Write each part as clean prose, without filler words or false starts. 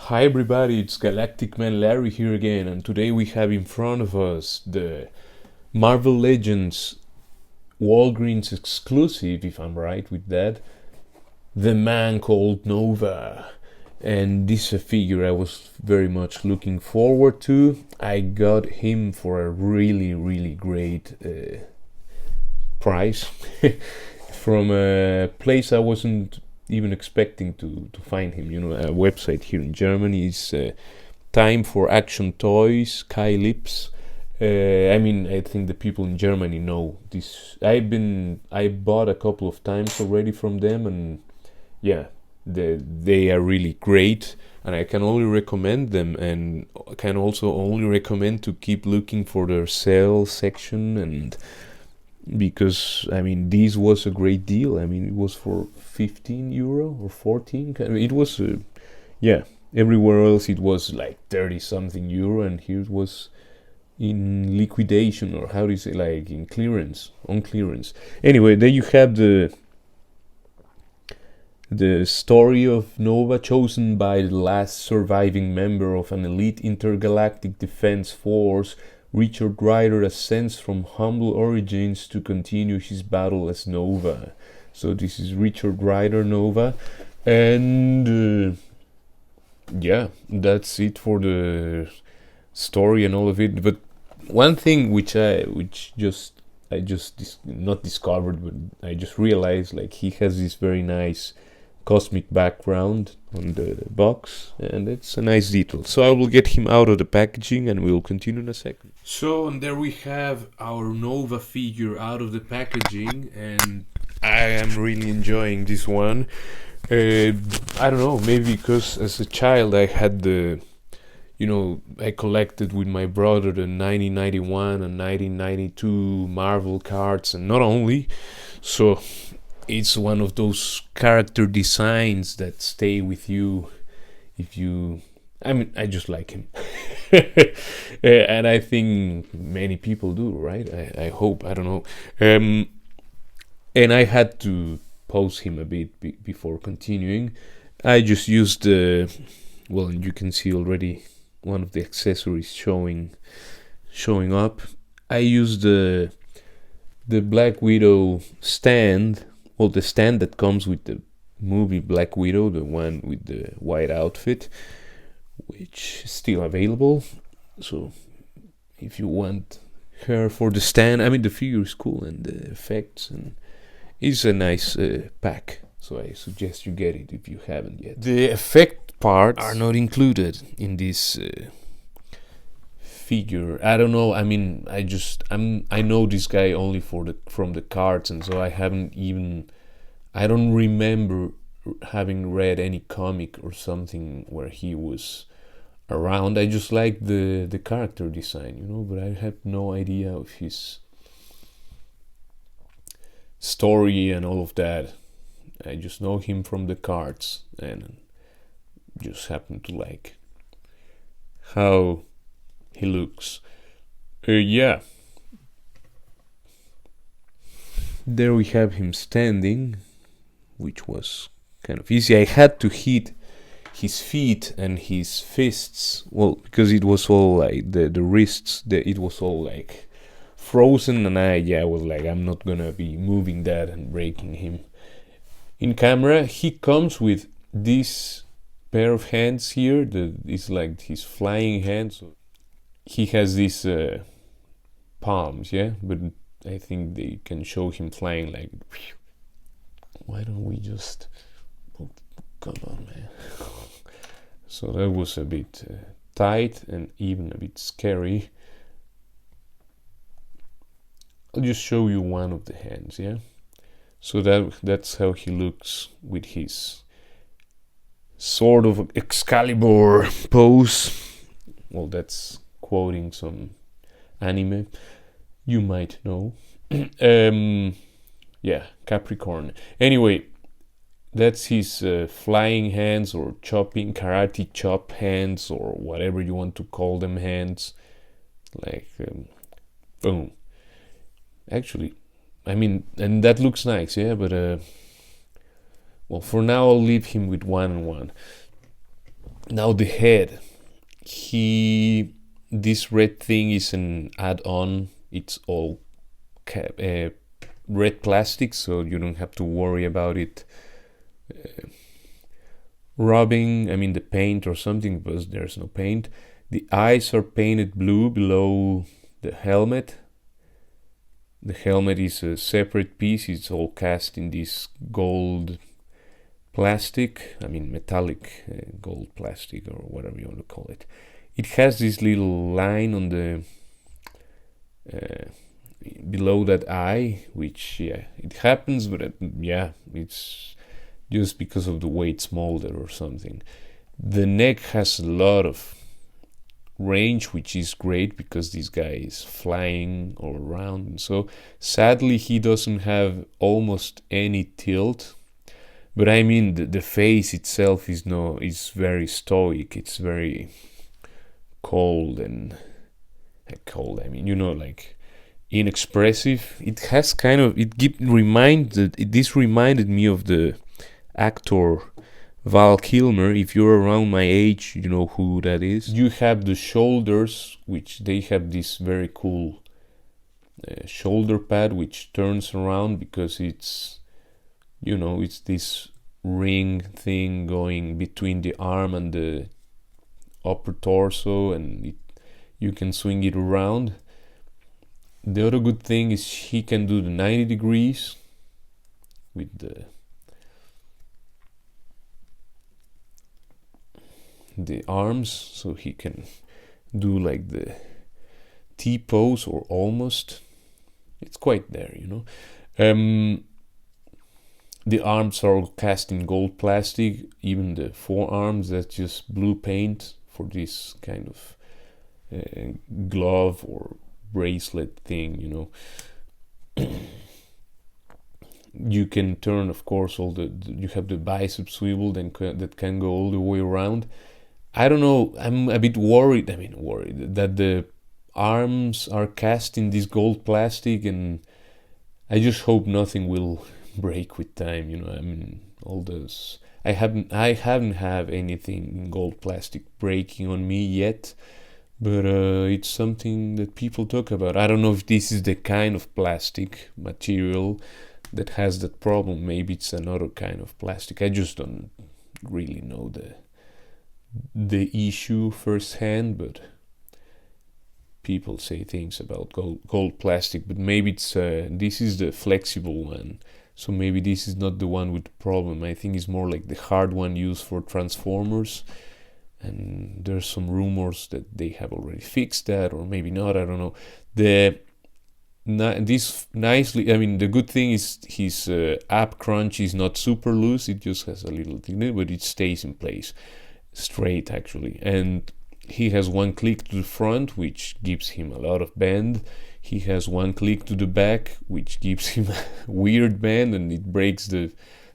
Hi everybody, it's Galactic Man Larry here again, and today we have in front of us the Marvel Legends Wallgreens exclusive, if I'm right with that, the man called Nova. And this is a figure I was very much looking forward to. I got him for a really great price from a place I wasn't even expecting to find him. You know, a website here in Germany is Time for Action Toys, Kai Lips. I think the people in Germany know this. I bought a couple of times already from them, and yeah, they are really great, and I can only recommend them, and can also only recommend to keep looking for their sale section, and because this was a great deal. It was for 15 euro or 14. It was yeah, everywhere else it was like 30 something euro, and here it was in liquidation, or how do you say, like in clearance, on clearance. Anyway, there you have the story of Nova, chosen by the last surviving member of an elite intergalactic defense force. Richard Rider ascends from humble origins to continue his battle as Nova. So this is Richard Rider, Nova, and yeah, that's it for the story and all of it. But one thing I just not discovered, but I just realized, like, he has this very nice cosmic background on the box, and it's a nice detail. So I will get him out of the packaging and we'll continue in a second. So, and there we have our Nova figure out of the packaging, and I am really enjoying this one. I don't know, maybe because as a child I had I collected with my brother the 1991 and 1992 Marvel cards, and not only, so it's one of those character designs that stay with you if you... I just like him. And I think many people do, right? I hope, I don't know. And I had to pause him a bit before continuing. I just used well, you can see already one of the accessories showing up. I used the Black Widow stand. Well, the stand that comes with the movie Black Widow, the one with the white outfit, which is still available. So if you want her for the stand, the figure is cool, and the effects, and it's a nice pack. So I suggest you get it if you haven't yet. The effect parts are not included in this figure. I don't know. I know this guy only from the cards, and so I don't remember having read any comic or something where he was around. I just like the character design, but I have no idea of his story and all of that. I just know him from the cards, and just happen to like how he looks. Yeah. There we have him standing, which was kind of easy. I had to hit his feet and his fists, well, because it was all like the wrists, it was all like frozen, and I was like, I'm not gonna be moving that and breaking him. In camera, he comes with this pair of hands here. It's like his flying hands. He has these palms, yeah, but I think they can show him flying like. Why don't we just? Oh, come on, man. So that was a bit tight and even a bit scary. I'll just show you one of the hands, yeah. So that's how he looks with his sort of Excalibur pose. Well, that's quoting some anime you might know. Yeah, Capricorn. Anyway, that's his flying hands, or chopping, karate chop hands, or whatever you want to call them, hands. Like, boom. Actually, and that looks nice, yeah, but well, for now I'll leave him with one and one. Now the head, this red thing is an add-on. It's all red plastic, so you don't have to worry about it rubbing, I mean the paint or something, because there's no paint. The eyes are painted blue below the helmet. The helmet is a separate piece. It's all cast in this gold plastic, I mean metallic gold plastic, or whatever you want to call it. It has this little line on the below that eye, which, yeah, it happens, but yeah, it's just because of the way it's molded or something. The neck has a lot of range, which is great because this guy is flying all around, and so sadly he doesn't have almost any tilt. But I mean, the face itself is very stoic. It's very cold and cold. I mean, like inexpressive. It has kind of this reminded me of the actor Val Kilmer. If you're around my age, you know who that is. You have the shoulders, which they have this very cool shoulder pad which turns around because it's this ring thing going between the arm and the upper torso, and you can swing it around. The other good thing is he can do the 90 degrees with the arms, so he can do like the T-pose or almost. It's quite there, The arms are all cast in gold plastic, even the forearms, that's just blue paint for this kind of glove or bracelet thing, You can turn, of course, you have the bicep swivel that can go all the way around. I don't know, I'm a bit worried that the arms are cast in this gold plastic, and I just hope nothing will break with time, I mean, all those, I haven't have anything in gold plastic breaking on me yet, but it's something that people talk about. I don't know if this is the kind of plastic material that has that problem. Maybe it's another kind of plastic. I just don't really know the issue firsthand, but people say things about gold plastic, but maybe it's this is the flexible one, so maybe this is not the one with the problem. I think it's more like the hard one used for Transformers, and there's some rumors that they have already fixed that, or maybe not, I don't know. The good thing is his ab crunch is not super loose, it just has a little thing, but it stays in place straight actually, and he has one click to the front, which gives him a lot of bend. He has one click to the back, which gives him a weird bend, and it breaks the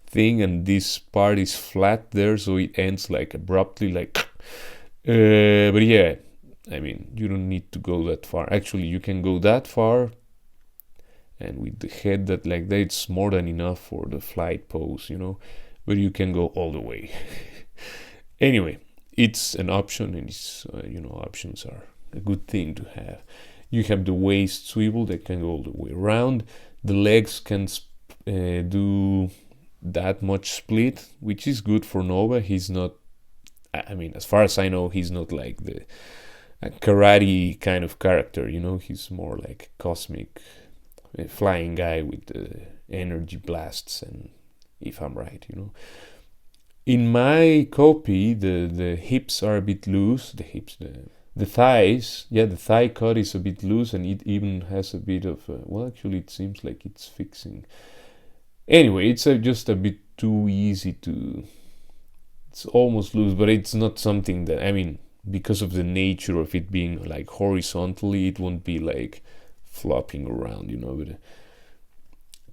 thing, and this part is flat there, so it ends like abruptly, like but yeah, I mean, you don't need to go that far. Actually, you can go that far, and with the head that like that, it's more than enough for the flight pose, but you can go all the way. Anyway, it's an option, and it's options are a good thing to have. You have the waist swivel that can go all the way around. The legs can do that much split, which is good for Nova. He's not, I mean, as far as I know, he's not like a karate kind of character, he's more like a cosmic flying guy with energy blasts, and if I'm right, In my copy, the hips are a bit loose. The thighs, the thigh cut is a bit loose, and it even has a bit of, actually it seems like it's fixing. Anyway, it's just a bit too easy it's almost loose, but it's not something that, I mean, because of the nature of it being like horizontally, it won't be like flopping around, but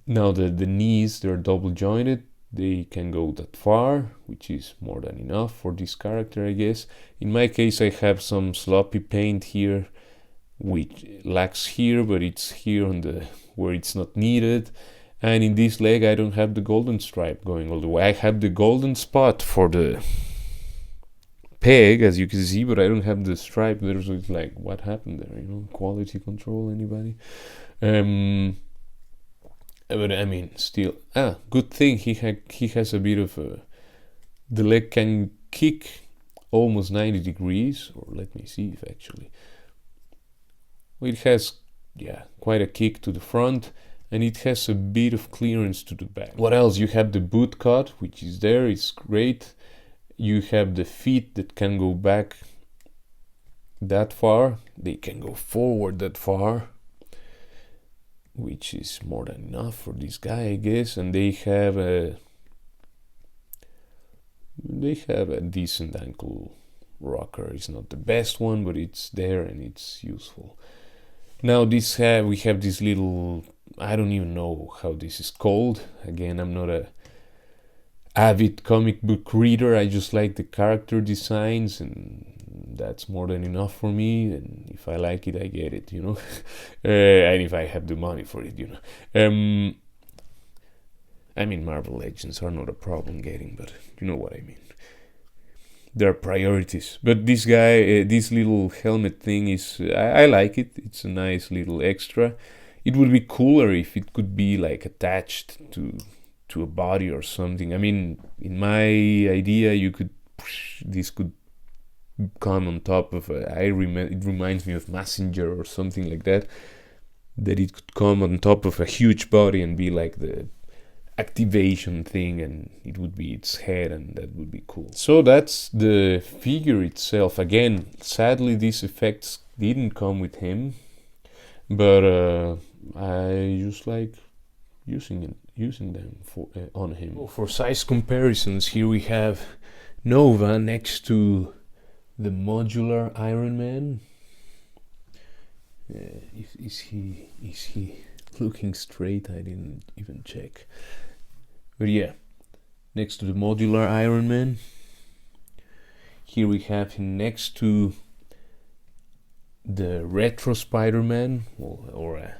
now the knees, they're double jointed. They can go that far, which is more than enough for this character, I guess. In my case, I have some sloppy paint here, which lacks here, but it's here on where it's not needed. And in this leg, I don't have the golden stripe going all the way. I have the golden spot for the peg, as you can see, but I don't have the stripe there, so it's like, what happened there? Quality control, anybody? But I mean, still, good thing he has a bit of the leg can kick almost 90 degrees, or let me see if actually, well, it has, quite a kick to the front, and it has a bit of clearance to the back. What else? You have the boot cut, which is there, it's great. You have the feet that can go back that far, they can go forward that far, which is more than enough for this guy, I guess. And they have a decent ankle rocker. It's not the best one, but it's there and it's useful. Now we have this little, I don't even know how this is called. Again, I'm not a avid comic book reader. I just like the character designs, and that's more than enough for me. And if I like it, I get it, and if I have the money for it, I mean, Marvel Legends are not a problem getting, but you know what I mean. There are priorities. But this guy, this little helmet thing is, I like it. It's a nice little extra. It would be cooler if it could be like attached to a body or something. I mean, in my idea, this could come on top of it reminds me of Messenger or something like that it could come on top of a huge body and be like the activation thing, and it would be its head, and that would be cool. So that's the figure itself. Again, sadly, these effects didn't come with him, but I just like using them on him. For size comparisons, here we have Nova next to the modular Iron Man. Is he looking straight? I didn't even check. But yeah, next to the modular Iron Man. Here we have him next to the retro Spider-Man, or a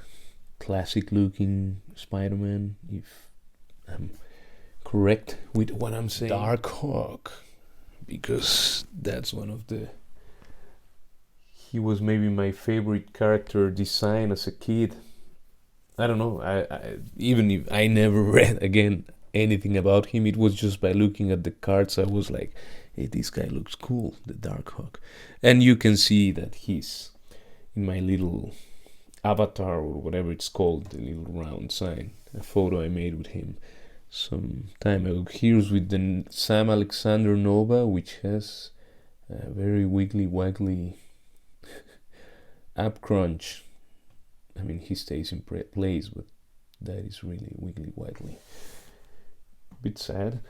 classic looking Spider-Man, if I'm correct with what I'm saying. Darkhawk, because that's one of he was maybe my favorite character design as a kid. I don't know, I even if I never read again anything about him, it was just by looking at the cards I was like, hey, this guy looks cool, the Darkhawk. And you can see that he's in my little avatar, or whatever it's called, the little round sign, a photo I made with him some time ago. Here's with the Sam Alexander Nova, which has a very wiggly waggly ab crunch. I mean, he stays in place, but that is really wiggly waggly. Bit sad.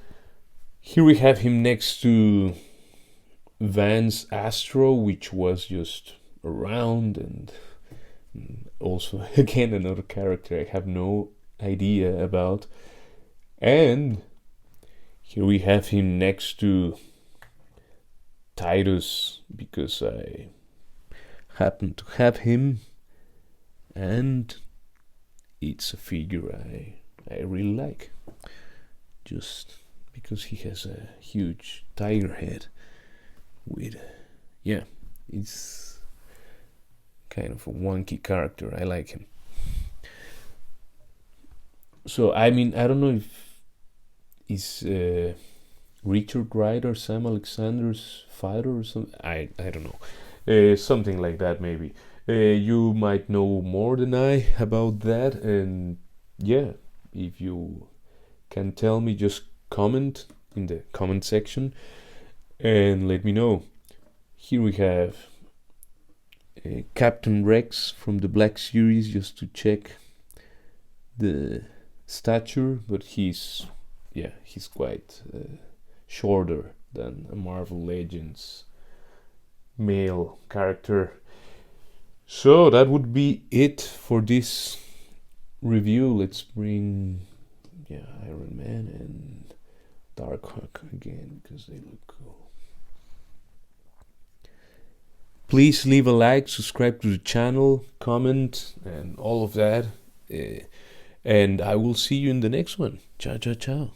Here we have him next to Vance Astro, which was just around, and also again another character I have no idea about. And here we have him next to Titus, because I happen to have him, and it's a figure I really like, just because he has a huge tiger head with, it's kind of a wonky character. I like him. So I mean, I don't know if is Richard Rider Sam Alexander's father or something. I don't know, something like that maybe. You might know more than I about that, and yeah, if you can tell me, just comment in the comment section and let me know. Here we have Captain Rex from the Black Series, just to check the stature, but he's quite shorter than a Marvel Legends male character. So that would be it for this review. Let's bring Iron Man and Darkhawk again, because they look cool. Please leave a like, subscribe to the channel, comment, and all of that. And I will see you in the next one. Ciao, ciao, ciao.